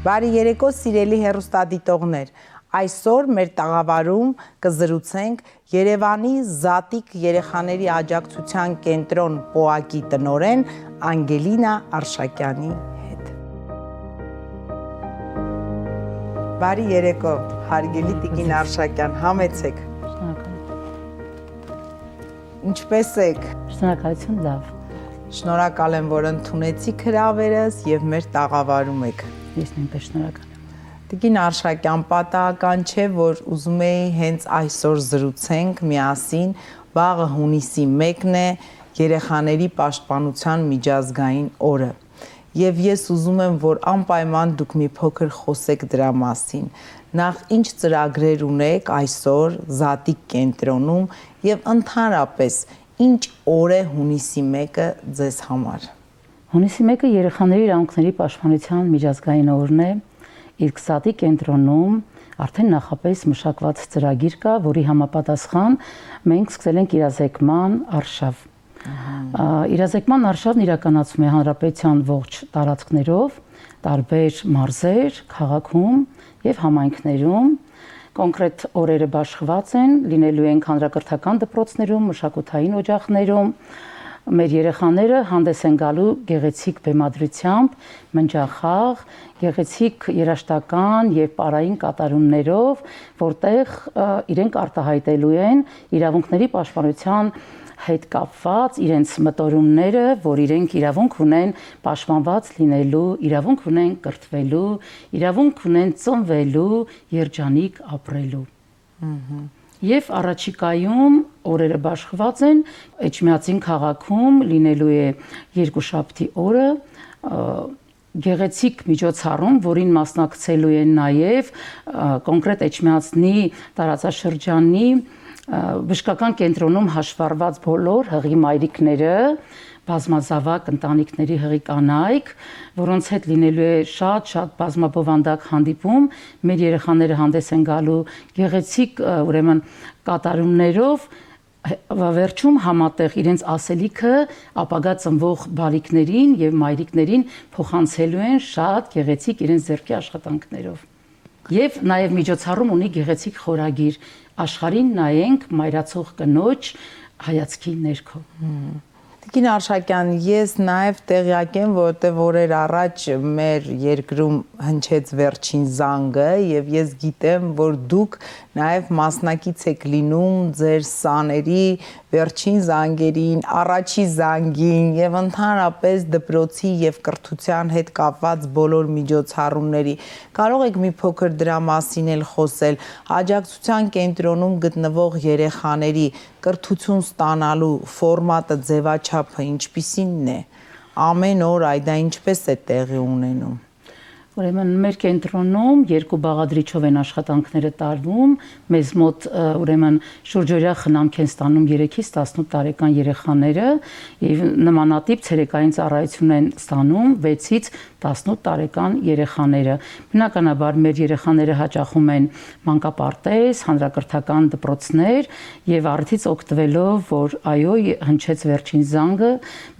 Բարի երեկո սիրելի հեռուստադիտողներ, այսօր մեր տաղավարում կզրուցենք Երևանի Զատիկ երեխաների աջակցության կենտրոն ՊՕԱԿ-ի տնօրեն Անգելինա Արշակյանի հետ։ Բարի երեկո, հարգելի տիկին Արշակյան, համեցեք։ Ինչպե՞ս եք։ Շնորհակալություն, լավ։ Շնորհակալ եմ, որ ընդունեցիք հրավերս եւ մեր տաղավարում եք։ Ես նույնպես շնորհակալ եմ։ Տիկին Արշակյան, պատահական չէ, որ ուզում էի հենց այսօր զրուցենք միասին, վաղը հունիսի 1-ն է երեխաների պաշտպանության միջազգային օրը։ Եվ ես ուզում եմ, որ անպայման դուք մի փոքր խոսեք դրա մասին։ Նախ ինչ ծրագրեր ունեք այսօր Զատիկ կենտրոնում եւ ընդհանրապես ինչ օր է հունիսի 1-ը ձեզ համար։ Հունիսի 1-ը երեխաների իրավունքների պաշտպանության միջազգային օրն է, իսկ Զատիկ կենտրոնում արդեն նախապես մշակված ծրագիր կա, որի համապատասխան մենք սկսել ենք իրազեկման արշավ։ Իրազեկման արշավն իրականացում է հանրապետության ողջ տարածքներով, տարբեր մարզեր, քաղաքում եւ համայնքներում։ Կոնկրետ օրերը բաշխված են, լինելու են հանրակրթական դպրոցներում, մշակութային օջախներում։ Մեր երեխաները հանդես են գալու գեղեցիկ բեմադրությամբ, մնջախաղ, գեղեցիկ երաժշտական եւ պարային կատարումներով, որտեղ իրենք արտահայտելու են իրավունքների պաշտպանության հետ կապված իրենց մտորումները, որ իրենք իրավունք ունեն պաշտպանված լինելու, իրավունք ունեն կրթվելու, իրավունք ունեն ծնվելու, երջանիկ ապրելու։ Եվ առաջիկայում օրերը բաշխված են, Էջմիածին քաղաքում լինելու է երկուշաբթի օրը գեղեցիկ միջոցառում, որին մասնակցելու են նաև կոնկրետ Էջմիածնի տարածաշրջանի բժշկական կենտրոնում հաշվառված բոլոր հղի մայրիկները, բազմազավակ ընտանիքների հղի կանայք, որոնց հետ լինելու է շատ բազմաբովանդակ հանդիպում, մեր երեխաները հանդես են գալու գեղեցիկ ուրեմն կատարումներով, վերջում համատեղ իրենց ասելիքը ապագա ծնվող բալիկներին եւ մայրիկներին փոխանցելու են շատ գեղեցիկ իրենց ձեռքի աշխատանքներով։ Եվ նաև միջոցառում ունի գեղեցիկ խորագիր աշխարհին նայենք մայրացող կնոջ հայացքի ներքո։ Տիկին Արշակյան, ես նաև տեղյակ եմ, որովհետև օրեր առաջ մեր երկրում հնչեց վերջին զանգը եւ ես գիտեմ, որ դուք նաև մասնակից եք լինում ձեր սաների վերջին զանգերին, առաջի զանգին եւ ընդհանրապես դպրոցի եւ կրթության հետ կապված բոլոր միջոցառումների։ Կարող եք մի փոքր դրա մասին էլ խոսել։ Աջակցության կենտրոնում գտնվող երեխաների կրթություն ստանալու ֆորմատը, ձևաչափը ինչպիսինն է։ Ամեն օր դա ինչպես է տեղի ունենում։ Ուրեմն մեր կենտրոնում երկու բաղադրիչով են աշխատանքները տարվում, մեզ մոտ ուրեմն շուրջօրյա խնամք են ստանում 3-ից 18 տարեկան երեխաները եւ նմանատիպ ցերեկային ծառայություն են ստանում 6-ից 18 տարեկան երեխաները։ Բնականաբար մեր երեխաները հաճախում են մանկապարտեզ, հանրակրթական դպրոցներ եւ արդից օգտվելով, որ այո, հնչեց վերջին զանգը,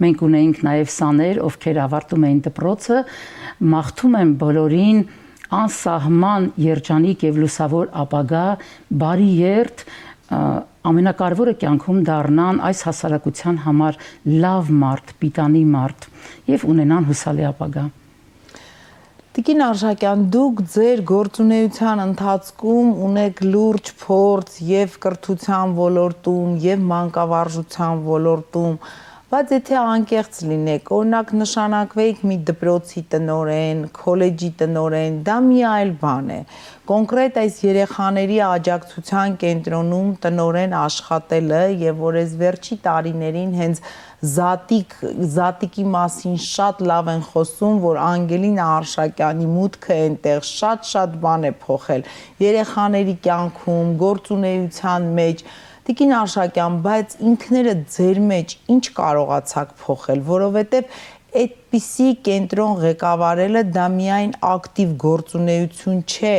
մենք ունեինք նաեւ սաներ, ովքեր ավարտում էին դպրոցը, մաղթում եմ բոլորին անսահման երջանիկ եւ լուսավոր ապագա, բարի երդ, ամենակարևորը կյանքում դառնան այս հասարակության համար լավ մարդ, պիտանի մարդ եւ ունենան հուսալի ապագա։ Տիկին Արշակյան, դուք ձեր գործունեության ընթացքում ունեք լուրջ փորձ եւ կրթության ոլորտում եւ մանկավարժության ոլորտում, բայց եթե անկեղծ լինեք, օրինակ նշանակվեիք մի դպրոցի տնօրեն, քոլեջի տնօրեն, դա մի այլ բան է։ Կոնկրետ այս երեխաների աջակցության կենտրոնում տնօրեն աշխատելը եւ որ այս վերջի տարիներին հենց Զատիկի մասին շատ լավ են խոսում, որ Անգելինա Արշակյանի մուտքը այնտեղ շատ բան է փոխել երեխաների կյանքում, գործունեության մեջ։ Տիկին Արշակյան, բայց ինքներդ ձեր մեջ ինչ կարողացաք փոխել, որովհետև այդպիսի կենտրոն ղեկավարելը դա միայն ակտիվ գործունեություն չէ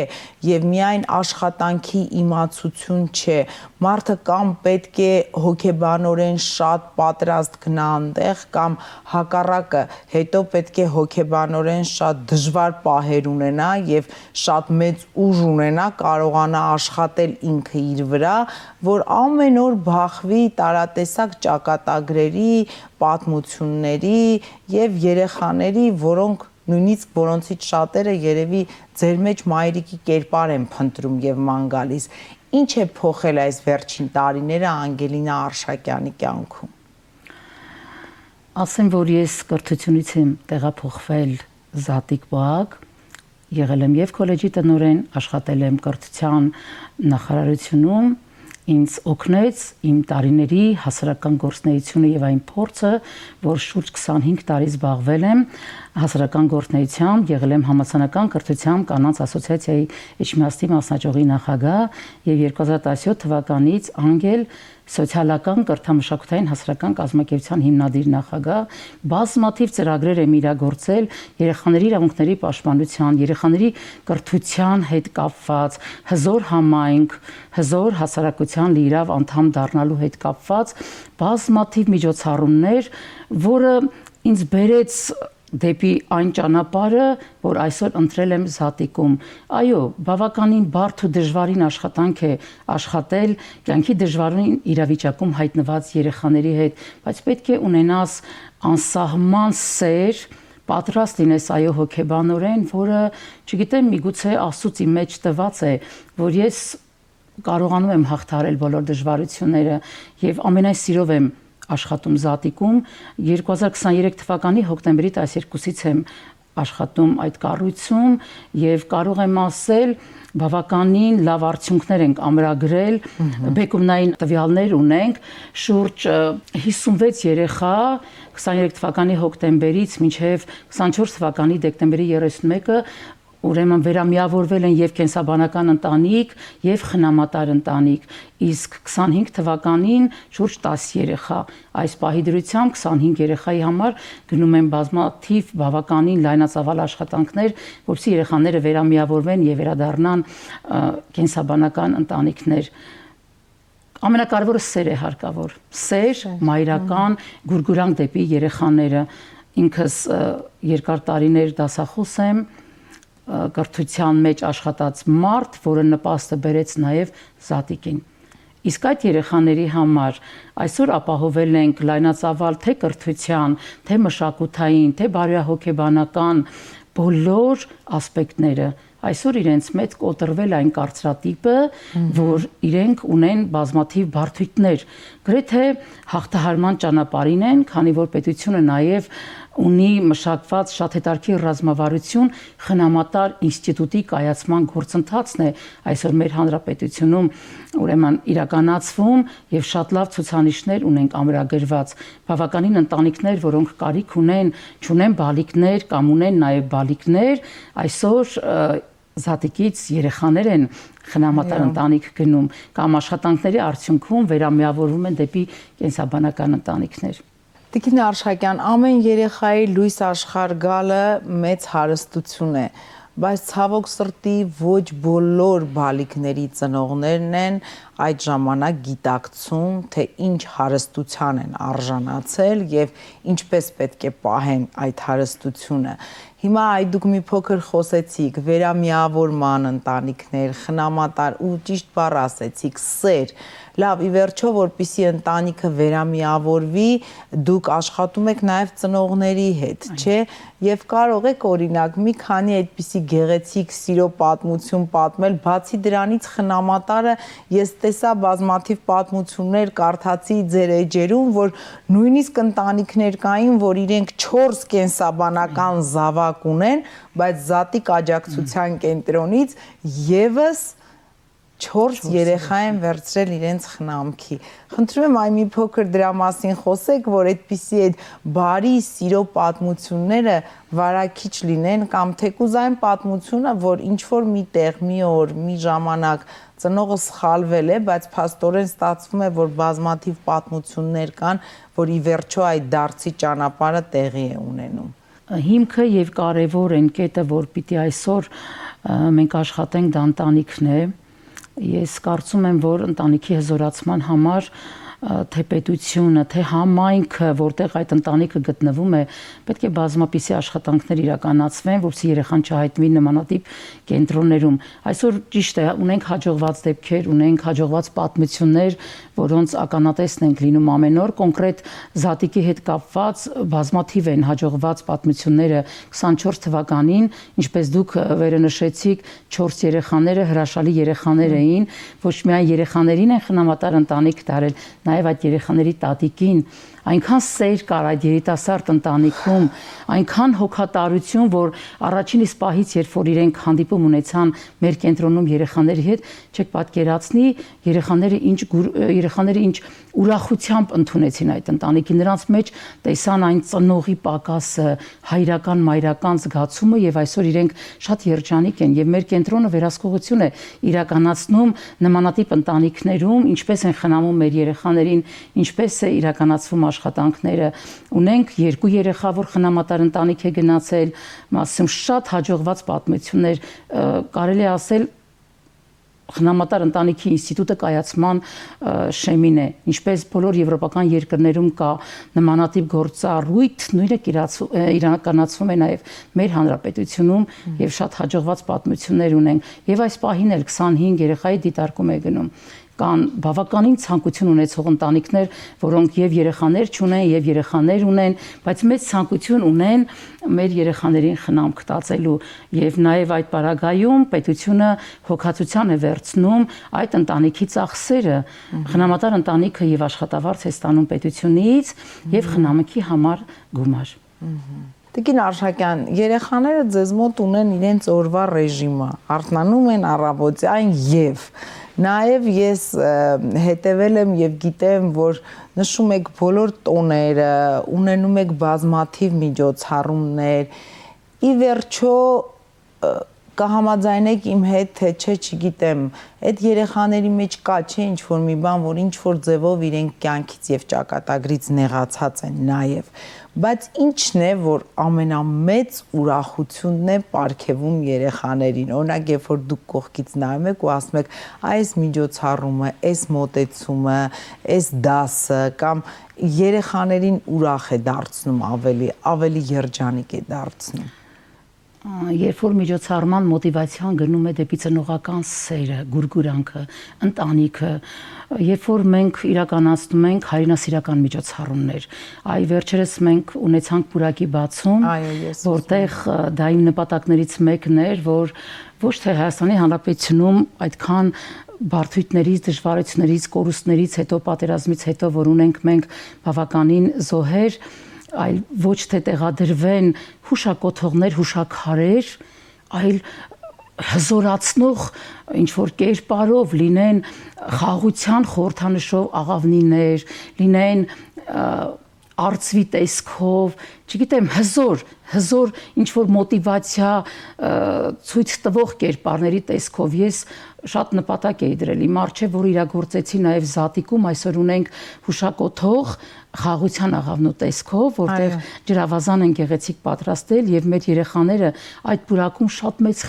եւ միայն աշխատանքի իմացություն չէ, մարդը կամ պետք է հոգեբանորեն շատ պատրաստ գնա այնտեղ, կամ հակառակը հետո պետք է հոգեբանորեն շատ դժվար պահեր ունենա եւ շատ մեծ ուժ ունենա, կարողանա աշխատել ինքը իր վրա, որ ամեն օր բախվի տարատեսակ ճակատագրերի, պատմությունների եւ երեխաների, որոնք նույնիսկ որոնցից շատերը երևի ձեր մեջ մայրիկի կերպար են փնտրում եւ ման գալիս։ Ինչ է փոխել այս վերջին տարիները Անգելինա Արշակյանի կյանքում։ Ասեմ, որ ես կրթությունից եմ տեղափոխվել Զատիկ Պահակ, եղել եմ եւ քոլեջի տնօրեն, աշխատել եմ կրթության նախարարությունում, ինձ օգնեց իմ տարիների հասարակական գործունեությունը եւ այն փորձը, որ շուրջ 25 տարի զբաղվել եմ հասարակական գործունեությամբ, եղել եմ համացանական կրթության կանանց ասոցիացիայի Էջմիածնի մասնաճյուղի նախագահ եւ 2017 թվականից անգել սոցիալական կրթամշակութային հասարակական կազմակերպության հիմնադիր նախագահ, բազմաթիվ ծրագրեր եմ իրագործել երեխաների իրավունքների պաշտպանության, երեխաների կրթության հետ կապված, հզոր համայնք, հզոր հասարակության լիիրավ անդամ դառնալու հետ կապված բազմաթիվ միջոցառումներ, որը ինձ բերեց դեպի այն ճանապարհը, որ այսօր ընտրել եմ Զատիկում։ Այո, բավականին բարդ ու դժվարին աշխատանք է աշխատել կյանքի դժվարին իրավիճակում հայտնված երեխաների հետ, բայց պետք է ունենաս անսահման սեր, պատրաստ լինես այո հոգեբանորեն, որը, չգիտեմ, միգուցե Աստծուց իմ մեջ տված է, որ ես կարողանում եմ հաղթահարել բոլոր դժվարությունները եւ ամենայն սիրով եմ աշխատում Զատիկում 2023 թվականի հոկտեմբերի 12-ից եմ աշխատում այդ կառույցում եւ կարող եմ ասել բավականին լավ արդյունքներ ենք ամրագրել, բեկումնային տվյալներ ունենք, շուրջ 56 երեխա 23 թվականի հոկտեմբերից մինչև 24 թվականի դեկտեմբերի 31-ը ուրեմն վերամիավորվել են եւ կենսաբանական ընտանիք եւ խնամատար ընտանիք, իսկ 25 թվականին շուրջ 10 երեխա, այս պահի դրությամբ 25 երեխայի համար գնում են բազմաթիվ բավականին լայնածավալ աշխատանքներ, որպեսզի երեխաները վերամիավորվեն եւ վերադառնան կենսաբանական ընտանիքներ։ Ամենակարևորը սեր է հարկավոր, սեր, մայրական գուրգուրանք դեպի երեխաները։ Ինքս երկար տարիներ դասախոս եմ, կրթության մեջ աշխատած մարդ, որը նպաստը բերեց նաև Զատիկին։ Իսկ այդ երեխաների համար այսօր ապահովել ենք լայնածավալ թե կրթության, թե մշակութային, թե բարոյահոգեբանական բոլոր ասպեկտները։ Այսօր իրենց մեծ կոտրվել այն կարծրատիպը, որ իրենք ունեն բազմաթիվ բարդություններ, գրեթե հաղթահարման ճանապարհին են, քանի որ պետությունը նաև ունի մշակված շատ հետաքրքիր ռազմավարություն խնամատար ինստիտուտի կայացման գործընթացն է այսօր մեր հանրապետությունում ուրեմն իրականացվում եւ շատ լավ ցուցանիշներ ունենք ամրագրված, բավականին ընտանիքներ, որոնք կարիք ունեն, չունեն բալիկներ կամ ունեն նաև բալիկներ, այսօր Զատիկից երեխաներ են խնամատար ընտանիք գնում կամ աշխատանքների արդյունքում վերամիավորվում են դեպի կենսաբանական ընտանիքներ։ Տիկին Արշակյան, ամեն երեխայի լույս աշխարհ գալը մեծ հարստություն է, բայց ցավոք սրտի ոչ բոլոր բալիկների ծնողներն են այդ ժամանակ գիտակցում, թե ինչ հարստության են արժանացել եւ ինչպես պետք է պահեն այդ հարստությունը։ Հիմա այդ դուք մի փոքր խոսեցիք վերամիավորման ընտանիքներ, խնամատար ու ճիշտ բառ ասեցիք, սեր։ Լավ, ի վերջո, որպեսզի ընտանիքը վերամիավորվի, դուք աշխատում եք նաև ծնողների հետ, չէ՞։ Եվ կարող եք օրինակ մի քանի այդպիսի գեղեցիկ սիրո պատմություն պատմել, բացի դրանից խնամատարը ես տեսա բազմաթիվ պատմություններ կարդացի ձեր էջերում, որ նույնիսկ ընտանիքներ կային, որ իրենք 4 կենսաբանական զավակ ունեն, բայց Զատիկ աջակցության կենտրոնից եւս 4 երեխա են վերցրել իրենց խնամքի։ Խնդրում եմ այ մի փոքր դրա մասին խոսեք, որ այդպիսի այդ բարի սիրո պատմությունները վարակիչ լինեն կամ թեկուզ այն պատմությունը, որ ինչ որ մի տեղ, մի օր, մի ժամանակ ծնողը սխալվել է, բայց փաստորեն ստացվում է, որ բազմաթիվ պատմություններ կան, որ ի վերջո այդ դարձի ճանապարհը տեղի է ունենում։ Հիմքը եւ կարեւոր են կետը, որ պիտի այսօր մենք աշխատենք, դա ընտանիքն է։ Ես կարծում եմ, որ ընտանիքի հզորացման համար թե պետությունը, թե համայնքը, որտեղ այդ ընտանիքը գտնվում է, պետք է բազմապիսի աշխատանքներ իրականացվեն, որպեսզի երեխան չհայտնվի նմանատիպ կենտրոններում։ Այսօր ճիշտ է, ունենք հաջողված դեպքեր, ունենք հաջողված պատմություններ, որոնց ականատեսն ենք լինում ամեն օր, կոնկրետ զատիկի հետ կապված բազմաթիվ են հաջողված պատմությունները 24 թվականին, ինչպես դուք վերը նշեցիք, 4 երեխաները հրաշալի երեխաներ էին, ոչ միայն երեխաներին են խնամատար ընտանիք դարել, նաև այդ երեխաների տատիկին, այնքան սեր կար այդ երիտասարդ ընտանիքում, այնքան հոգատարություն, որ առաջին իսկ պահից, երբ որ իրենք հանդիպում ունեցան մեր կենտրոնում երեխաների հետ, չեք պատկերացնի, երեխաները ինչ ուրախությամբ ընդունեցին այդ ընտանիքին, նրանց մեջ տեսան այն ծնողի պակասը, հայրական, մայրական զգացումը եւ այսօր իրենք շատ երջանիկ են եւ մեր կենտրոնը վերահսկողություն է իրականացնում նմանատիպ ընտանիքներում, ինչպես են խնամում մեր երեխաներին, ինչպես է իրականացվում աշխատանքները։ Ունենք 2 երեխա, որ խնամատար ընտանիք է գնացել, մասում շատ հաջողված պատմություններ, կարելի է ասել խնամատար ընտանիքի ինստիտուտը կայացման շեմին է, ինչպես բոլոր եվրոպական երկրներում կա նմանատիպ գործառույթ, նույնը իրականացվում է նաև մեր հանրապետությունում եւ շատ հաջողված պատմություններ ունենք եւ այս պահին էլ 25 երեխայի դիտարկում է գնում։ Կան բավականին ցանկություն ունեցող ընտանիքներ, որոնք եւ երեխաներ չունեն, եւ երեխաներ ունեն, բայց մեծ ցանկություն ունեն մեր երեխաներին խնամք տածելու եւ նաեւ այդ պարագայում պետությունը հոգացության է վերցնում այդ ընտանիքի ծախսերը։ Խնամատար ընտանիքը եւ աշխատավարձ է ստանում պետությունից եւ խնամքի համար գումար։ Տիկին Արշակյան, երեխաները ձեզ մոտ ունեն իրենց օրվա ռեժիմը, արթնանում են առավոտյան եւ Նաև ես հետևել եմ եւ գիտեմ, որ նշում եք բոլոր տոները, ունենում եք բազմաթիվ միջոցառումներ։ Ի վերջո կհամաձայնեք իմ հետ, թե չէ, չգիտեմ, այդ երեխաների մեջ կա չէ ինչ-որ մի բան, որ ինչ-որ ձևով իրենք կյանքից եւ ճակատագրից նեղացած են նաեւ, բայց ինչն է, որ ամենամեծ ուրախությունն է պարգևում երեխաներին, օրինակ, երբ որ դուք կողքից նայում եք ու ասում եք, այս միջոցառումը, այս մոտեցումը, այս դասը կամ երեխաներին ուրախ է դարձնում ավելի երջանիկ է դարձնում։ Երբ որ միջոցառման մոտիվացիան գնում է դեպի ծնողական սերը, գուրգուրանքը, ընտանիքը, երբ որ մենք իրականացնում ենք հայրենասիրական միջոցառումներ, այ վերջերս մենք ունեցանք պուրակի բացում, որտեղ դա իմ նպատակներից մեկն էր, որ ոչ թե Հայաստանի Հանրապետությունում այդքան բարդություններից, դժվարություններից, կորուստներից հետո, պատերազմից հետո, որ ունենք մենք բավականին զոհեր, այլ ոչ թե տեղադրվեն հուշակոթողներ, հուշաքարեր, այլ հզորացնող ինչ-որ կերպարով լինեն խաղաղության խորհրդանշող աղավնիներ, լինեն արծվի տեսքով, չգիտեմ, հզոր ինչ-որ մոտիվացիա ցույց տվող կերպարների տեսքով ես շատ նպատակ էի դրել։ Իմ առջև, որ իրագործեցի նաև Զատիկում, այսօր ունենք հուշակոթող խաղաղության աղավնու տեսքով, որտեղ ջրավազան են գեղեցիկ պատրաստել եւ մեր երեխաները այդ պուրակում շատ մեծ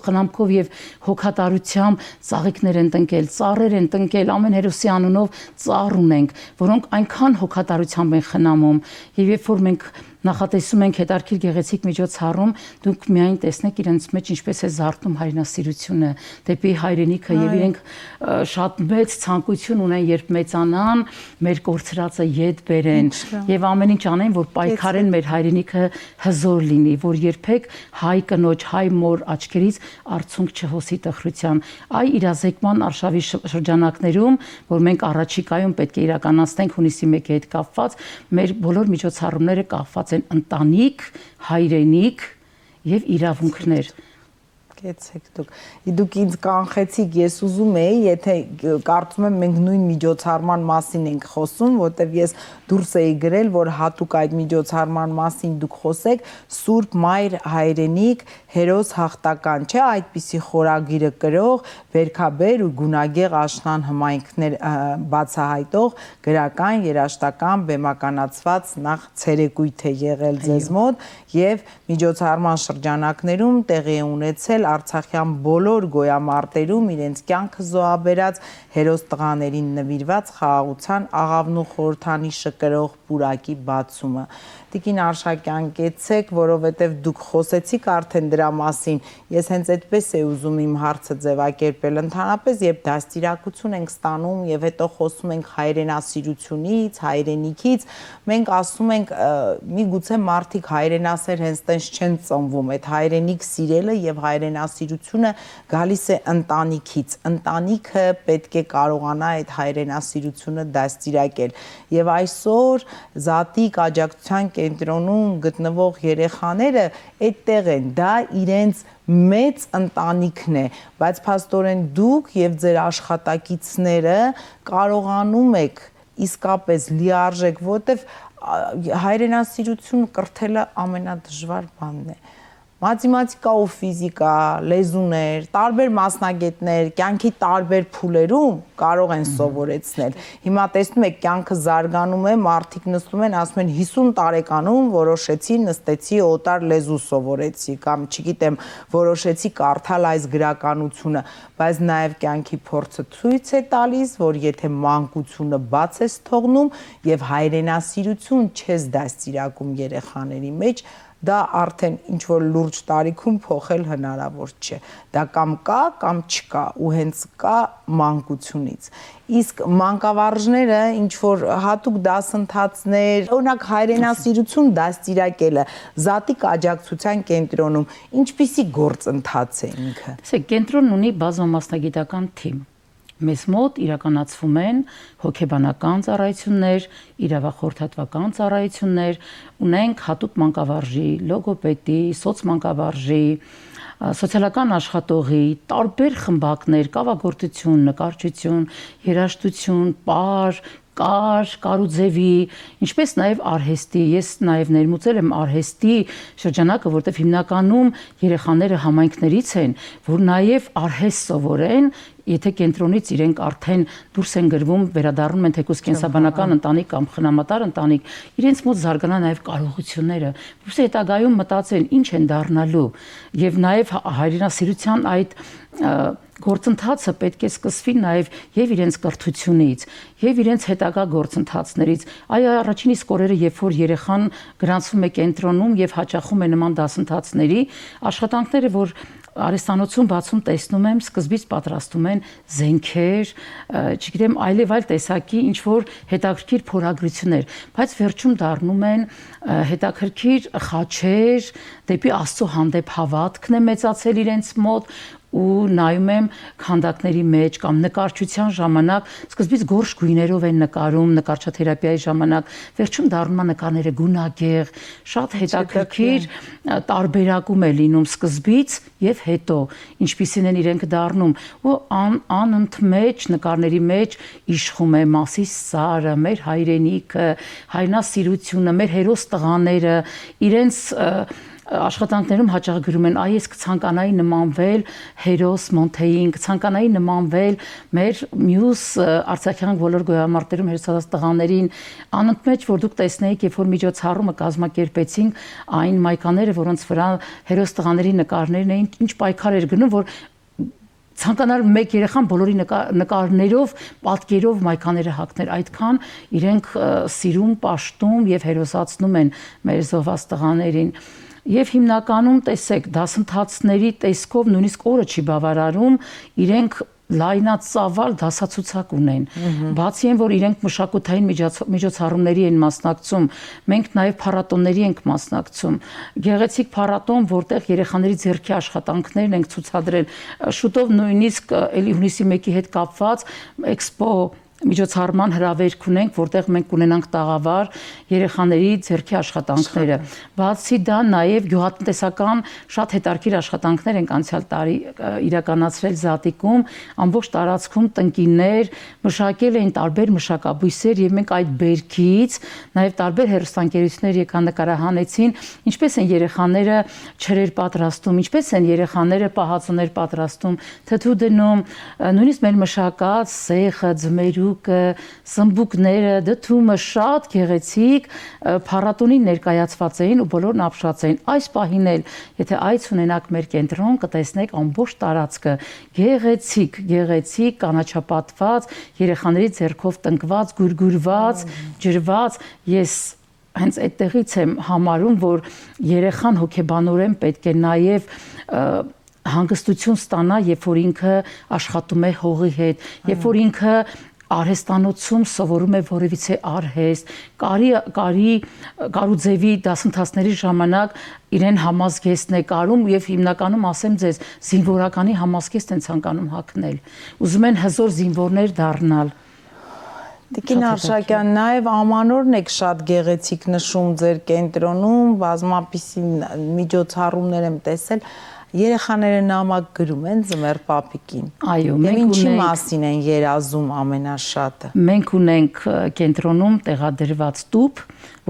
խնամքով եւ հոգատարությամբ ծաղիկներ են տնկել, ծառեր են տնկել, ամեն հերոսի անունով ծառ ունենք, որոնք այնքան հոգատարությամբ են խնամում եւ երբ որ մենք նախատեսում ենք հետարքիր գեղեցիկ միջոցառում, դուք միայն տեսնեք իրենց մեջ ինչպես է զարթնում հայրենասիրությունը դեպի հայրենիքը եւ իրենք շատ մեծ ցանկություն ունեն, երբ մեծանան, մեր կորցրածը ետ բերեն եւ ամեն ինչ անեն, որ պայքարեն մեր հայրենիքը հզոր լինի, որ երբեք հայ կնոջ, հայ մոր աչքերից արցունք չհոսի տխրության։ Այ իրազեկման արշավի շրջանակներում, որ մենք առաջիկայում պետք է իրականացնենք հունիսի 1-ի հետ կապված, մեր բոլոր միջոցառումները կապված են ընտանիք, հայրենիք եւ իրավունքներ։ Կեցեք դուք ինձ կանխեցիք, ես ուզում էի, եթե կարծում եմ մենք նույն միջոցառման մասին ենք խոսում, որտեվ ես դուրս էի գրել, որ հատուկ այդ միջոցառման մասին դուք խոսեք, Սուրբ Մայր հայրենիք, հերոս հաղթական, չէ, այդպիսի խորագիրը կրող, վերքաբեր ու գունագեղ աշնան հմայքներ բացահայտող գրական, երաժշտական, բեմականացված նախ ցերեկույթ է եղել ձեզ մոտ եւ միջոցառման շրջանակներում տեղի է ունեցել Արցախյան բոլոր գոյամարտերում իրենց կյանքը զոհաբերած հերոս տղաներին նվիրված խաղաղության աղավնու խորհրդանիշը կրող պուրակի բացումը։ Տիկին Արշակյան, կեցեք, որովհետև դուք խոսեցիք արդեն դրա մասին, ես հենց այդպես էի ուզում իմ հարցը ձևակերպել, ընդհանրապես երբ դաստիարակություն ենք ստանում եւ հետո խոսում ենք հայրենասիրությունից, հայրենիքից, մենք ասում ենք միգուցե մարդիկ հայրենասեր հենց տենց չեն ծնվում, այդ հայրենիք սիրելը եւ հայրենասիրությունը գալիս է ընտանիքից, ընտանիքը պետք է կարողանա այդ հայրենասիրությունը դաստիարակել եւ այսօր Զատիկ աջակցության կենտրոնում գտնվող երեխաները այդտեղ են, դա իրենց մեծ ընտանիքն է, բայց փաստորեն դուք եւ ձեր աշխատակիցները կարողանում եք իսկապես լիարժեք, որտեվ հայրենասիրություն կրթելը ամենադժվար բանն է։ Մաթեմատիկա ու ֆիզիկա, լեզուներ, տարբեր մասնագետներ, կյանքի տարբեր փուլերում կարող են սովորեցնել։ Հիմա տեսնում եք, կյանքը զարգանում է, մարդիկ նստում են, ասում են 50 տարեկանում որոշեցի, նստեցի, օտար լեզու սովորեցի, կամ չգիտեմ, որոշեցի կարդալ այս գրականությունը, բայց նաև կյանքի փորձը ցույց է տալիս, որ եթե մանկությունը բաց ես թողնում եւ հայրենասիրություն չես դաստիարակում երեխաների մեջ, դա արդեն ինչ որ լուրջ տարիքում փոխել հնարավոր չէ։ Դա կամ կա, կամ չկա, ու հենց կա մանկությունից։ Իսկ մանկավարժները ինչ որ հատուկ դասընթացներ, օրինակ հայրենասիրություն դաստիարակելը, Զատիկ աջակցության կենտրոնում ինչպիսի գործընթաց է ինքը։ Տեսեք, կենտրոնն ունի բազմամասնագիտական թիմ։ Մեզ մոտ իրականացվում են հոգեբանական ծառայություններ, իրավախորհրդատվական ծառայություններ, ունենք հատուկ մանկավարժի, լոգոպեդի, սոցմանկավարժի, սոցիալական աշխատողի, տարբեր խմբակներ, կավագործություն, նկարչություն, երաժշտություն, պար, կարուձևի, ինչպես նաև արհեստի, ես նաև ներմուծել եմ արհեստի շրջանակը, որտեղ հիմնականում երեխաները համայնքներից են, որ նաև արհեստ սովորեն, եթե կենտրոնից իրենք արդեն դուրս են գրվում, վերադառնում են թեկուզ կենսաբանական ընտանիք կամ խնամատար ընտանիք, իրենց մոտ զարգանա նաև կարողությունները, որովհետեւ հետագայում մտածեն ինչ են դառնալու եւ նաև հայրենասիրության այդ գործընթացը պետք է սկսվի նաև եւ իրենց կրթությունից եւ իրենց հետագա գործընթացներից։ Այո, առաջին իսկ օրերը, երբ որ երեխան գրանցվում է կենտրոնում եւ հաճախում է նման դասընթացների, աշխատանքները, որ արհեստանոցում բացում տեսնում եմ, սկզբից պատրաստում են զենքեր, չգիտեմ, այլև այլ տեսակի ինչ որ հետաքրքիր փորագրություններ, բայց վերջում դառնում են հետաքրքիր խաչեր, դեպի Աստծո հանդեպ հավատքն է մեծացել իրենց մոտ ու նայում եմ քանդակների մեջ կամ նկարչության ժամանակ սկզբից գորշ գույներով են նկարում նկարչաթերապիայի ժամանակ, վերջում դառնում է նկարները գունագեղ, շատ հետաքրքիր տարբերակում է լինում սկզբից եւ հետո, ինչպիսին են իրենք դառնում ու անընդմեջ նկարների մեջ իշխում է Մասիս սարը, մեր հայրենիքը, հայրենասիրությունը, մեր հերոս տղաները, իրենց աշխատանքներում հաճախ գրում են, այ ես կցանկանայի նմանվել հերոս Մոնթեին, կցանկանայի նմանվել մեր մյուս արցախյան բոլոր գոյամարտերում հերոսացած տղաներին, անընդմեջ որ դուք տեսնեիք, երբ որ միջոցառումը կազմակերպեցինք, այն մայկաները, որոնց վրա հերոս տղաների նկարներն էին, ինչ պայքար էր գնում, որ ցանկանալ մեկ երեխան բոլորի նկարներով, պատկերով մայկաները հագներ, այդքան իրենք սիրում, պաշտում եւ հերոսացնում են մեր զոհված տղաներին։ Եվ հիմնականում տեսեք, դասընթացների տեսքով նույնիսկ օրը չի բավարարում, իրենք լայնածավալ դասացուցակ ունեն։ Բացի այն, որ իրենք մշակութային միջոցառումների են մասնակցում, մենք նաև փառատոների ենք մասնակցում։ Գեղեցիկ փառատոն, որտեղ երեխաների ձեռքի աշխատանքներն ենք ցուցադրել, շուտով նույնիսկ էլի հունիսի 1-ի հետ կապված էքսպո միջոցառման հրավերք ունենք, որտեղ մենք ունենանք տաղավար երեխաների ձեռքի աշխատանքները։ Բացի դա նաև գյուղատնտեսական շատ հետաքրքիր աշխատանքներ ենք անցյալ տարի իրականացրել Զատիկում, ամբողջ տարածքում տնկիներ մշակել էին տարբեր մշակաբույսեր եւ մենք այդ բերքից նաև տարբեր հեռուստաընկերություններ եկան նկարահանեցին, ինչպես են երեխաները չրեր պատրաստում, ինչպես են երեխաները պահածոներ պատրաստում, թթու դնում, նույնիսկ մեր մշակած սեխը, ձմերուկը, սմբուկները, դդումը շատ գեղեցիկ փառատոնին ներկայացված էին ու բոլորն ապշած էին։ Այս պահին էլ, եթե այց ունենաք մեր կենտրոն, կտեսնեք ամբողջ տարածքը գեղեցիկ, կանաչապատված, երեխաների ձեռքով տնկված, գուրգուրված, ջրված, ես հենց այդտեղից եմ համարում, որ երեխան հոգեբանորեն պետք է նաև հանգստություն ստանա, երբ որ ինքը աշխատում է հողի հետ, երբ որ ինքը արհեստանոցում սովորում է որևիցե արհեստ, կարուձևի դասընթացների ժամանակ իրեն համազգեստն է կարում եւ հիմնականում ասեմ ձեզ, զինվորականի համազգեստ են ցանկանում հագնել։ Ուզում են հզոր զինվորներ դառնալ։ Տիկին Արշակյան, նաև ամանորն եք շատ գեղեցիկ նշում ձեր կենտրոնում, բազմապիսի միջոցառումներ եմ տեսել, երեխաները նամակ գրում են Ձմեռ պապիկին։ Այո, մենք ինչի մասին են երազում ամենաշատը։ Մենք ունենք կենտրոնում տեղադրված տուփ,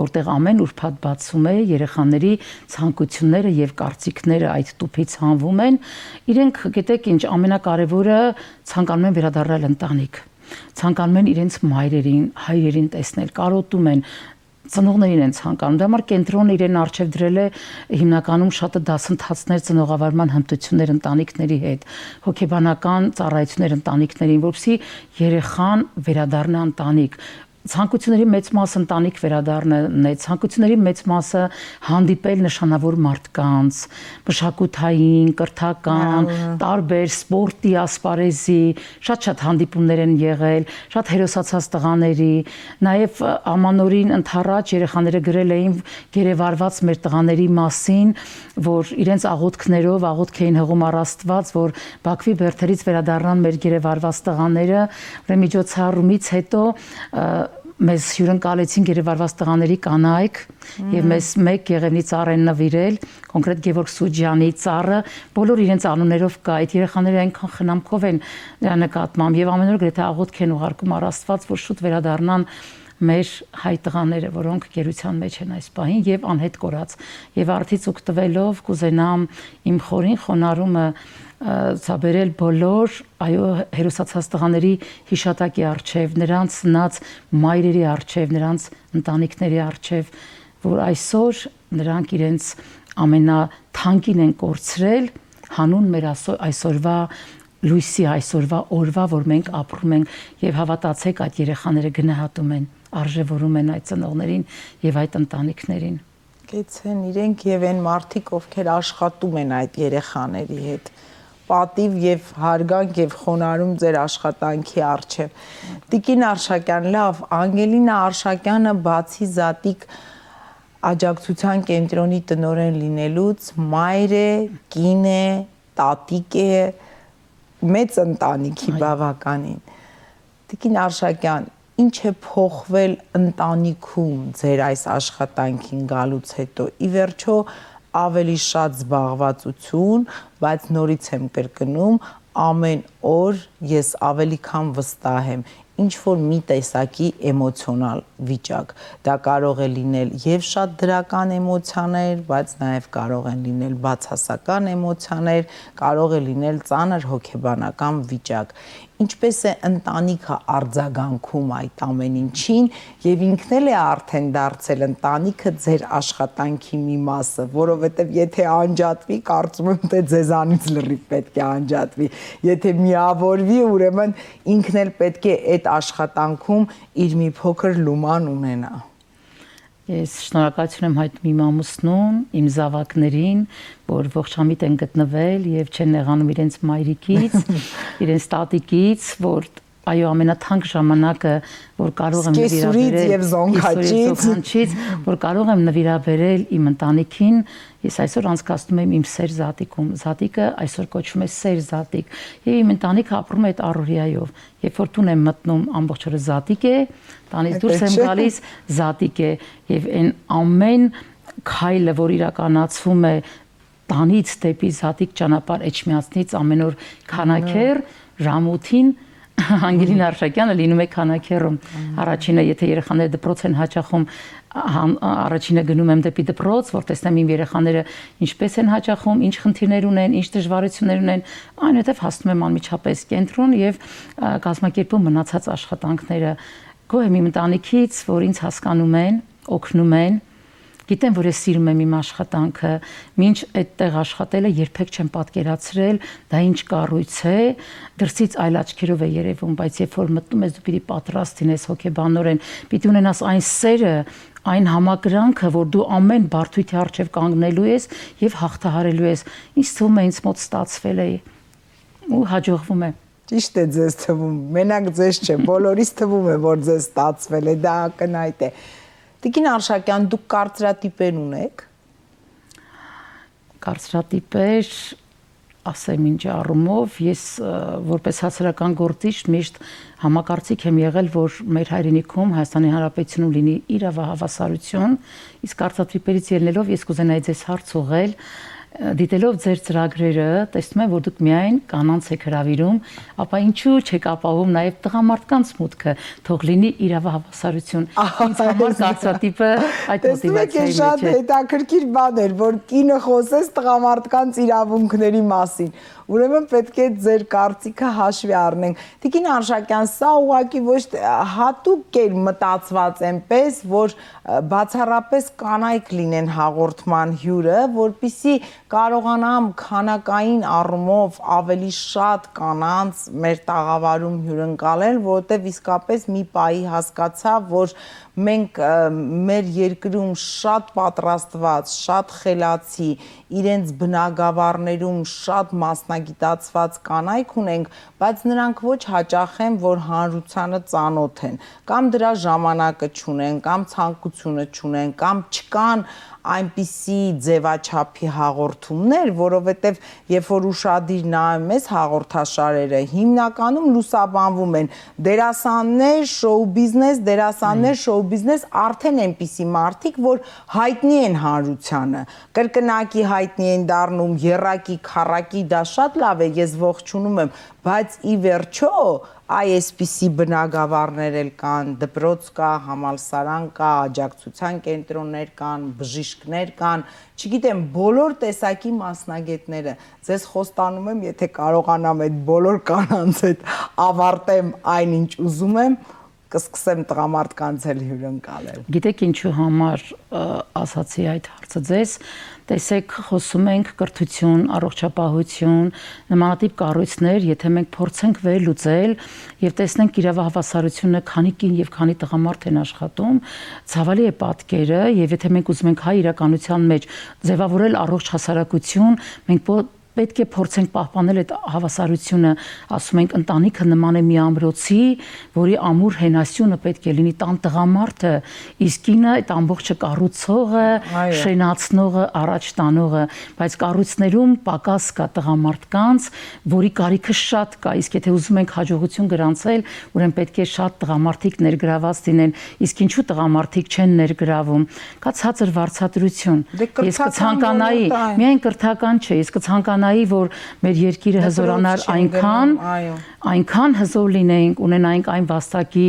որտեղ ամեն ուրբաթ բացում է, երեխաների ցանկությունները եւ կարծիքները այդ տուփից հանվում են։ Իրենք, գիտեք ինչ, ամենակարևորը ցանկանում են վերադառնալ ընտանիք։ Ցանկանում են իրենց մայրերին, հայրերին տեսնել, կարոտում են, ծնողներին են ցանկանում։ Դա համար կենտրոնը իրեն արժև դրել է հիմնականում շատ դասընթացներ, ծնողավարման հմտություններ ընտանիքների հետ, հոգեբանական ծառայություններ ընտանիքներին, որպեսզի երեխան վերադառնա ընտանիք։ Ցանկությունների մեծ մասը ընտանիք վերադառնալն է, ցանկությունների մեծ մասը հանդիպել նշանավոր մարդկանց, մշակութային, կրթական, տարբեր սպորտի ասպարեզի, շատ հանդիպումներ են եղել, շատ հերոսացած տղաների, նաև ամանորին ընդառաջ երեխաները գրել էին գերեվարված մեր տղաների մասին, որ իրենց աղոթքներով աղոթք էին հղում առ Աստված, որ Բաքվի բերդերից վերադառնան մեր գերեվարված տղաները, ուրեմն միջոցառումից հետո մեզ հյուրընկալեցին գերեվարված տղաների կանայք եւ մեզ մեկ Գեղևնի ծառ են նվիրել, կոնկրետ Գևորգ Սուջյանի ծառը, բոլոր իրենց անուններով կա, այդ երեխաները այնքան խնամքով են դրա նկատմամբ եւ ամեն օր գրեթե աղոթք են ուղարկում առ Աստված, որ շուտ վերադառնան մեր հայ տղաները, որոնք գերության մեջ են այս պահին եւ անհետ կորած։ Եւ արդից օգտվելով կուզենամ իմ խորին խոնարհումը ցաբերել բոլոր այո հերոսացած տղաների հիշատակի արչև, նրանց սնած մայրերի արչև, նրանց ընտանիքների արչև, որ այսօր նրանք իրենց ամենաթանկին են կորցրել հանուն մեր այսօրվա լույսի, այսօրվա օրվա, որ մենք ապրում ենք եւ հավատացեք այդ երեխաները գնահատում են, արժևորում են այդ ծնողներին եւ այդ ընտանիքներին։ Գեցեն իրենք եւ այն մարդիկ, ովքեր աշխատում են այդ երեխաների հետ, պատիվ եւ հարգանք եւ խոնարհում ձեր աշխատանքի արժեվ։ Տիկին Արշակյան, լավ, Անգելինա Արշակյանը բացի Զատիկ աջակցության կենտրոնի տնօրեն լինելուց մայր է, կին է, տատիկ է, մեծ ընտանիքի բավականին։ Տիկին Արշակյան, ինչ է փոխվել ընտանիքում ձեր այս աշխատանքին գալուց հետո։ Ի վերջո ավելի շատ զբաղվածություն, բայց նորից եմ կրկնում, ամեն օր ես ավելի քան վստահ եմ, ինչ որ մի տեսակի էմոցիոնալ վիճակ։ Դա կարող է լինել եւ շատ դրական էմոցիաներ, բայց նաեւ կարող են լինել բացասական էմոցիաներ, կարող է լինել ծանր հոգեբանական վիճակ։ Ինչպես է ընտանիքը արձագանքում այդ ամեն ինչին եւ ինքն էլ է արդեն դարձել ընտանիքը ձեր աշխատանքի մի մասը, որովհետեւ եթե անջատվի, կարծում եմ թե ձեզանից լրիվ պետք է անջատվի։ Եթե միավորվի, ուրեմն ինքն էլ պետք է այդ աշխատանքում իր մի փոքր լուման ունենա։ Ես շնորհակալություն եմ հայտնում իմ ամուսնուն, իմ զավակներին, որ ողջամիտ են գտնվել եւ չեն նեղանում իրենց մայրիկից, իրենց տատիկից, որ այո, ամենաթանկ ժամանակը, որ կարող եմ նվիրաբերել եւ զոնքաչից, որ կարող եմ նվիրաբերել իմ ընտանիքին, ես այսօր անցկացնում եմ իմ սեր զատիկում։ Զատիկը այսօր կոչվում է սեր զատիկ, եւ իմ ընտանիքը ապրում է այդ առօրյայով։ Երբ որ տուն եմ մտնում, ամբողջ օրը զատիկ է, տանից դուրս եմ գալիս, զատիկ է, եւ այն ամեն քայլը, որ իրականացվում է տանից դեպի զատիկ ճանապարհ Էջմիածնից ամեն օր քանաքեր Ռամութին Անգելինա Արշակյանը լինում է քանաքերում։ Առաջինը, եթե երեխաները դպրոց են հաճախում, առաջինը գնում եմ դեպի դպրոց, որ տեսնեմ իմ երեխաները ինչպես են հաճախում, ինչ խնդիրներ ունեն, ինչ դժվարություններ ունեն, այնուհետև հասնում եմ անմիջապես կենտրոն եւ կազմակերպում մնացած աշխատանքները։ Գոհ եմ իմ ընտանիքից, որ ինձ հասկանում են, օգնում են։ Գիտեմ, որ ես սիրում եմ իմ աշխատանքը, մինչ այդտեղ աշխատելը երբեք չեմ պատկերացրել, դա ինչ կառույց է, դրսից այլ աչքերով է երևում, բայց երբ որ մտնում ես դու պիտի պատրաստ լինես հոգեբանորեն, պիտի ունենաս այն սերը, այն համակրանքը, որ դու ամեն բարդույթի առջև կանգնելու ես եւ հաղթահարելու ես։ Ինձ թվում է ինձ մոտ ստացվել է ու հաջողվում է։ Ճիշտ է ձեզ թվում, մենակ ձեզ չէ, բոլորիս թվում է, որ ձեզ ստացվել է, դա ակնհայտ է։ Տիկին Արշակյան, դուք կարծրատիպեր ունեք։ Կարծրատիպեր, ասեմ ինչ առումով, ես որպես հասարակական գործիչ միշտ համակարծիք եմ եղել, որ մեր հայրենիքում Հայաստանի Հանրապետությունում լինի իրավահավասարություն, իսկ կարծրատիպերից ելնելով ես կուզենայի ձեզ հարց ուղղել, դիտելով ձեր ծրագրերը, տեսնում եմ, որ դուք միայն կանանց եք հրավիրում, ապա ինչու չեք ապահովում նաև տղամարդկանց մուտքը, թող լինի իրավահավասարություն։ Ինձ համար կարծրատիպը այդ մոտիվացիայի մեջ է։ Շատ հետաքրքիր բան էր, որ կինը խոսես տղամարդկանց իրավունքների մասին։ Ուրեմն պետք է ձեր կարծիքը հաշվի առնենք։ Տիկին Արշակյան, սա ուղղակի ոչ հատուկ էր մտածված այնպես, որ բացառապես կանայք լինեն հաղորդման հյուրը, որպեսզի կարողանամ քանակային առումով ավելի շատ կանանց մեր տաղավարում հյուրընկալել, որովհետև իսկապես մի պահի հասկացա, որ մենք մեր երկրում շատ պատրաստված, շատ խելացի, իրենց բնագավառներում շատ մասնագիտացված կանայք ունենք, բայց նրանք ոչ հաճախ են, որ հանրությանը ծանոթ են, կամ դրա ժամանակը չունեն, կամ ցանկությունը չունեն, կամ չկան այնպիսի ձևաչափի հաղորդումներ, որովհետև երբ որ ուշադիր նայում ես հաղորդաշարերը, հիմնականում լուսաբանվում են դերասաններ, շոու բիզնես, արդեն այնպիսի մարդիկ, որ հայտնի են հանրությանը, կրկնակի հայտնի են դառնում, եռակի, քառակի, դա շատ լավ է, ես ողջունում եմ, բայց ի վերջո այսպիսի բնագավառներ էլ կան, դպրոց կա, համալսարան կա, աջակցության կենտրոններ կան, բժիշկներ կան, չգիտեմ, բոլոր տեսակի մասնագետները, ձեզ խոստանում եմ, եթե կարողանամ այդ բոլոր կանանց հետ ավարտեմ այնինչ ուզում եմ, կսկսեմ տղամարդկանց էլ հյուրընկալել։ Գիտեք ինչու համար ասացի այդ հարցը ձեզ, տեսեք, խոսում ենք կրթություն, առողջապահություն, նմանատիպ կառույցներ, եթե մենք փորձենք վերլուծել եւ տեսնենք իրավահավասարությունը քանի կին եւ քանի տղամարդ են աշխատում, ցավալի է պատկերը, եւ եթե մենք ուզում ենք հայ իրականության մեջ ձևավորել առողջ հասարակություն, մենք պետք է փորձենք պահպանել այդ հավասարությունը, ասում ենք ընտանիքը նման է մի ամրոցի, որի ամուր հենասյունը պետք է լինի տան տղամարդը, իսկ կինը այդ ամբողջը կառուցողը, շենացնողը, առաջ տանողը, բայց կառույցներում պակաս կա տղամարդկանց, որի կարիքը շատ կա, իսկ եթե ուզում ենք հաջողություն գրանցել, ուրեմն պետք է շատ տղամարդիկ ներգրաված լինեն, իսկ ինչու տղամարդիկ չեն ներգրավում, կա ցածր վարձատրություն։ Ես կցանկանայի, միայն կրթական չէ, ես կցանկանայի, որ մեր երկիրը հզորանար այնքան հզոր լինենք, ունենայինք այն վաստակի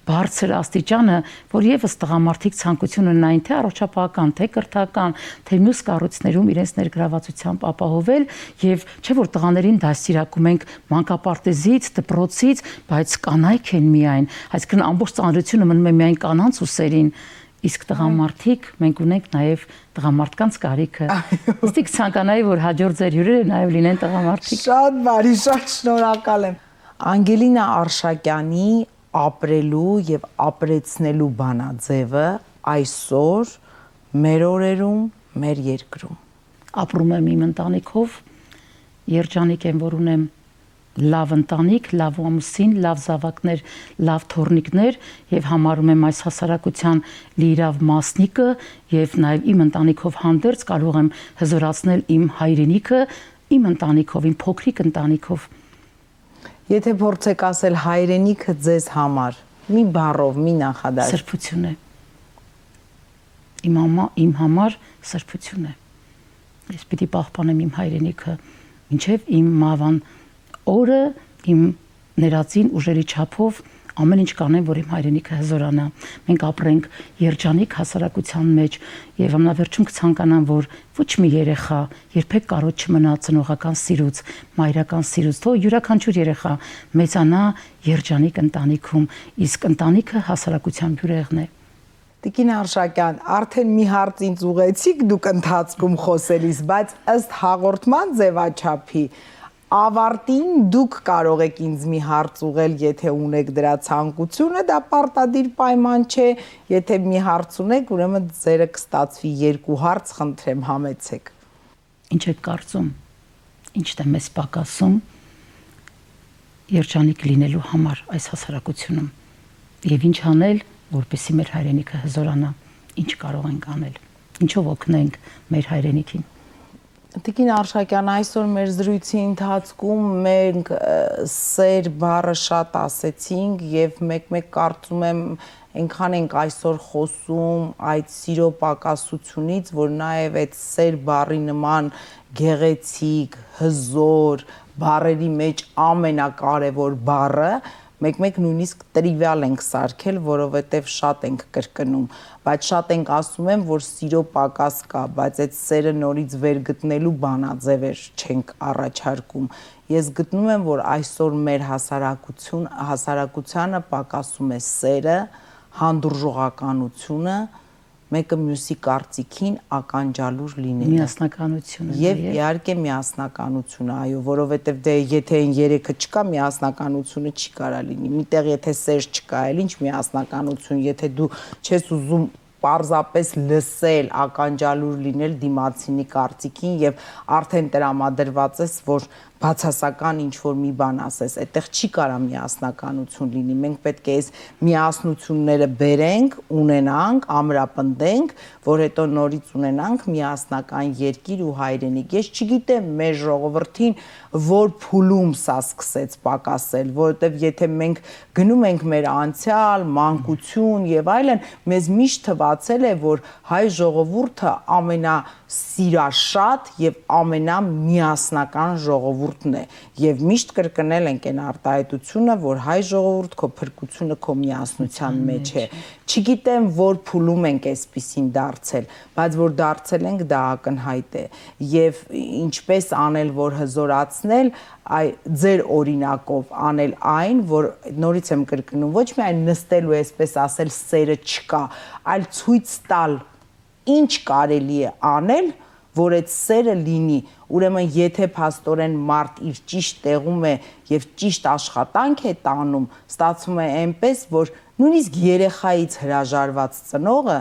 բարձր աստիճանը, որ եւս տղամարդիկ ցանկություն ունենային թե առողջապահական, թե կրթական, թե մյուս կառույցներում իրենց ներգրավվածությամբ ապահովել եւ չէ որ տղաներին դաստիարակում ենք մանկապարտեզից, դպրոցից, բայց կանայք են միայն, այսինքն ամբողջ ծանրությունը մնում է միայն կանանց ուսերին, իսկ տղամարդիկ մենք ունենք նաեւ տղամարդկանց կարիքը։ Իսկ ցանկանայի որ հաջորդ ձեր հյուրերը նաեւ լինեն տղամարդիկ։ Շատ բարի, շատ շնորհակալ եմ։ Անգելինա Արշակյանի ապրելու եւ ապրեցնելու բանաձևը այսօր մեր օրերում, մեր երկրում։ Ապրում եմ իմ ընտանիքով, երջանիկ եմ, որ ունեմ լավ ընտանիք, լավ ամուսին, լավ զավակներ, լավ թոռնիկներ եւ համարում եմ այս հասարակության լիիրավ մասնիկը եւ նաեւ իմ ընտանիքով հանդերձ կարող եմ հզորացնել իմ հայրենիքը, իմ ընտանիքով, իմ փոքրիկ ընտանիքով։ Եթե փորձեք ասել հայրենիքը ձեզ համար, մի բառով, մի նախադասությամբ։ Սրբություն է։ Իմ համար սրբություն է։ Ես պիտի պահպանեմ իմ հայրենիքը, մինչև իմ մահվան օրը, իմ ներածին ուժերի չափով ամեն ինչ կանեմ, որ իմ հայրենիքը հզորանա։ Մենք ապրենք երջանիկ հասարակության մեջ եւ ամենավերջում կցանկանամ, որ ոչ մի երեխա երբեք կարոտ չմնա ծնողական սիրուց, մայրական սիրուց, թող յուրաքանչյուր երեխա մեծանա երջանիկ ընտանիքում, իսկ ընտանիքը հասարակության բյուրեղն է։ Տիկին Արշակյան, արդեն մի հարց ինձ ուղեցիք դուք ընթացքում խոսելիս, բայց ըստ հաղորդման ձևաչափի ավարտին դուք կարող եք ինձ մի հարց ուղղել, եթե ունեք դրա ցանկությունը, դա պարտադիր պայման չէ, եթե մի հարց ունեք, ուրեմն ձերը կստացվի 2 հարց, խնդրեմ համեցեք։ Ինչ եք կարծում, ինչն է մեզ պակասում երջանիկ լինելու համար այս հասարակությունում եւ ինչ անել, որպեսզի մեր հայրենիքը հզորանա, ինչ կարող ենք անել, ինչով օգնենք մեր հայրենիքին։ Տիկին Արշակյան, այսօր մեր զրույցի ընթացքում մենք սեր բառը շատ ասեցինք եւ մեկ-մեկ կարծում եմ այնքան ենք այսօր խոսում այդ սիրո պակասությունից, որ նաեւ այդ սեր բառի նման գեղեցիկ, հզոր բառերի մեջ ամենակարևոր բառը մեկ-մեկ նույնիսկ տրիվիալ ենք սարքել, որովհետև շատ ենք կրկնում, բայց շատ ենք ասում եմ, որ սիրո պակաս կա, բայց այդ սերը նորից վեր գտնելու բանաձևեր չենք առաջարկում։ Ես գտնում եմ, որ այսօր մեր հասարակությանը պակասում է սերը, հանդուրժողականությունը, մեկը մյուսի կարծիքին ականջալուր լինելը։ Միասնականությունը։ Եվ իհարկե միասնականությունը, այո, որովհետև դե եթե այն երեքը չկա, միասնականությունը չի կարա լինի։ Միտեղ եթե սեր չկա, էլ ինչ միասնականություն, եթե դու չես ուզում պարզապես լսել, ականջալուր լինել դիմացինի կարծիքին եւ արդեն տրամադրված ես, որ բացասական ինչ-որ մի բան ասես, այդտեղ չի կարա միասնականություն լինի, մենք պետք է այս միասնությունները բերենք, ունենանք, ամրապնդենք, որ հետո նորից ունենանք միասնական երկիր ու հայրենիք։ Ես չգիտեմ մեր ժողովրդին որ փուլում սա սկսեց պակասել, որովհետև եթե մենք գնում ենք մեր անցյալ, մանկություն եւ այլն, մեզ միշտ թվացել է, որ հայ ժողովուրդը ամենասիրաշատ եւ ամենամիասնական ժողովուրդն է եւ միշտ կրկնել ենք այն արտահայտությունը, որ հայ ժողովուրդ քո փրկությունը քո միասնության մեջ է։ Չգիտեմ որ փուլում ենք այսպիսին դարձել, բայց որ դարձել ենք դա ակնհայտ է եւ ինչպես անել որ հզորացնել ձեր օրինակով անել այն, որ նորից եմ կրկնում, ոչ միայն նստելու այսպես ասել սերը չկա, այլ ցույց տալ ինչ կարելի է անել, որ այդ սերը լինի, ուրեմն եթե փաստորեն մարդ իր ճիշտ տեղում է եւ ճիշտ աշխատանք է տանում, ստացվում է այնպես, որ նույնիսկ երեխայից հրաժարված ծնողը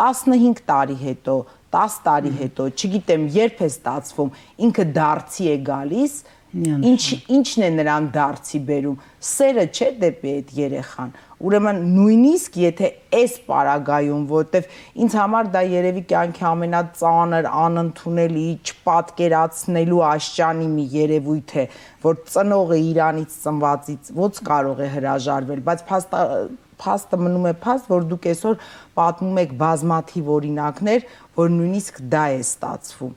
15 տարի հետո, 10 տարի հետո, չգիտեմ երբ է ստացվում, ինքը դարձի է գալիս, ինչն է նրան դարձի բերում, սերը չէ դեպի այդ երեխան, ուրեմն նույնիսկ եթե այս պարագայում, որտեվ ինձ համար դա երևի կյանքի ամենածանր, անընդունելի, չպատկերացնելու աշճանի մի երևույթ է, որ ծնողը իրանից ծնվածից ոնց կարող է հրաժարվել, բայց փաստը մնում է փաստ, որ դուք այսօր պատմում եք բազմաթիվ օրինակներ, որ նույնիսկ դա է ստացվում,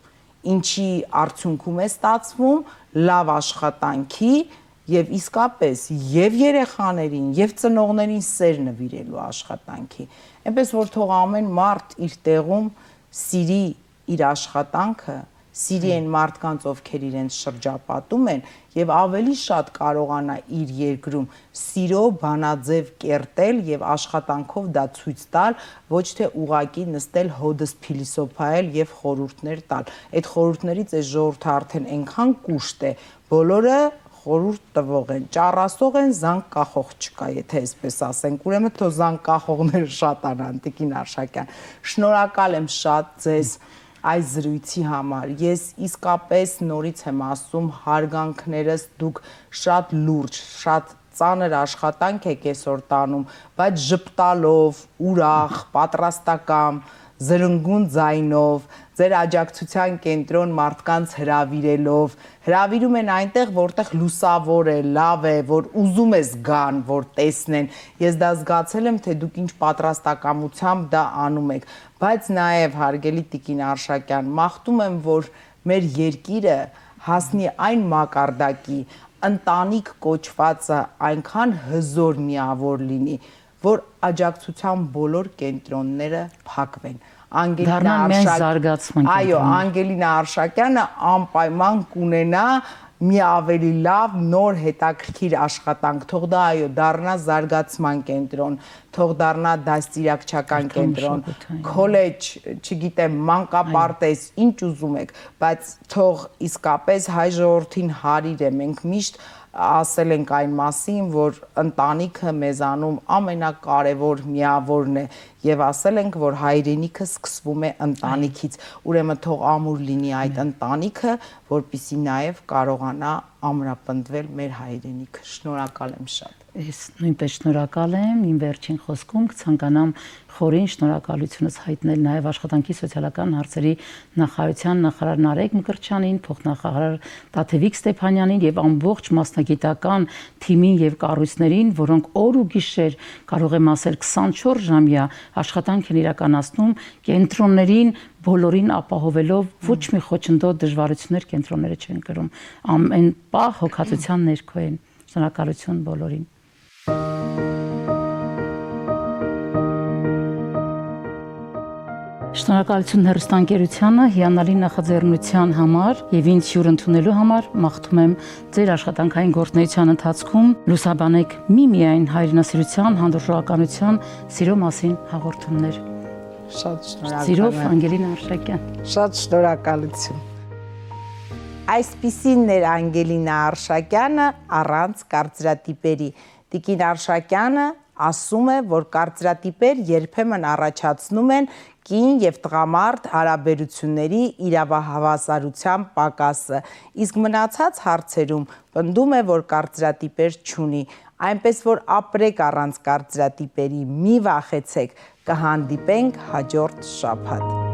ինչի արդյունքում է ստացվում լավ աշխատանքի եւ իսկապես եւ երեխաներին եւ ծնողներին սեր նվիրելու աշխատանքի, այնպես որ թող ամեն մարդ իր տեղում սիրի իր աշխատանքը, սիրի այն մարդկանց, ովքեր իրենց շրջապատում են եւ ավելի շատ կարողանա իր երկրում սիրո բանաձև կերտել եւ աշխատանքով դա ցույց տալ, ոչ թե ուղակի նստել հոդս փիլիսոփայել եւ խորհուրդներ տալ։ Այդ խորհուրդներից այս ժողովուրդը արդեն այնքան կուշտ է, բոլորը խորհուրդ տվող են, ճառասող են, զանգ կախող չկա, եթե այսպես ասենք, ուրեմն թող զանգ կախողները շատանան, Տիկին Արշակյան։ Շնորհակալ եմ շատ ձեզ այս զրույցի համար։ Ես իսկապես նորից եմ ասում, հարգանքներս դուք շատ լուրջ, շատ ծանր աշխատանք եք այսօր տանում, բայց ժպտալով, ուրախ, պատրաստակամ, զրնգուն ձայնով, ձեր աջակցության կենտրոն մարդկանց հրավիրում են այնտեղ, որտեղ լուսավոր է, լավ է, որ ուզում ես գան, որ տեսնեն։ Ես դա զգացել եմ, թե դուք ինչ պատրաստակամությամբ դա անում եք, բայց նաև հարգելի Տիկին Արշակյան, մաղթում եմ, որ մեր երկիրը հասնի այն մակարդակի, ընտանիք կոչվածը այնքան հզոր միավոր լինի, որ աջակցության բոլոր կենտրոնները փակվեն։ Այո, Անգելինա Արշակյանը անպայման կունենա մի ավելի լավ, նոր, հետաքրքիր աշխատանք, թող դա դառնա զարգացման կենտրոն, թող դառնա դաստիարակչական կենտրոն, քոլեջ, չգիտեմ, մանկապարտեզ, ինչ ուզում եք, բայց թող իսկապես հայ ժողովրդին հարիր է, մենք միշտ ասել ենք այն մասին, որ ընտանիքը մեզանում ամենակարևոր միավորն է եւ ասել ենք, որ հայրենիքը սկսվում է ընտանիքից, ուրեմն թող ամուր լինի այդ ընտանիքը, որպեսզի նաեւ կարողանա ամրապնդվել մեր հայրենիքը։ Շնորհակալ եմ շատ։ Ես նույնպես շնորհակալ եմ, իմ վերջին խոսքում կցանկանամ խորին շնորհակալությունս հայտնել նաև աշխատանքի սոցիալական հարցերի նախարարության նախարար Նարեկ Մկրտչյանին, փոխնախարար Տաթևիկ Ստեփանյանին եւ ամբողջ մասնագիտական թիմին եւ կառույցներին, որոնք օր ու գիշեր, կարող եմ ասել 24 ժամյա աշխատանք են իրականացնում կենտրոններին բոլորին ապահովելով ոչ մի խոչընդոտ դժվարություններ կենտրոնները չեն կրում, ամեն պահ հոգացության ներքո են։ Շնորհակալություն բոլորին։ Շնորհակալություն հեռուստաընկերությանը հիանալի նախաձեռնության համար եւ ինձ հյուր ընդունելու համար մաղթում եմ ձեր աշխատանքային գործունեության ընթացքում լուսաբանեք միմիայն հայրենասիրության, հանդուրժողականության, սիրո մասին հաղորդումներ։ Շատ շնորհակալ եմ։ Սիրով Անգելինա Արշակյան։ Շատ շնորհակալություն։ Այսպիսին էր Անգելինա Արշակյանը առանց կարծրատիպերի։ Տիկին Արշակյանը ասում է, որ կարծրատիպեր երբեմն առաջացնում են կին եւ տղամարդ հարաբերությունների իրավահավասարության պակասը, իսկ մնացած հարցերում պնդում է, որ կարծրատիպեր չունի, այնպես որ ապրեք առանց կարծրատիպերի, մի վախեցեք, կհանդիպենք հաջորդ շաբաթ։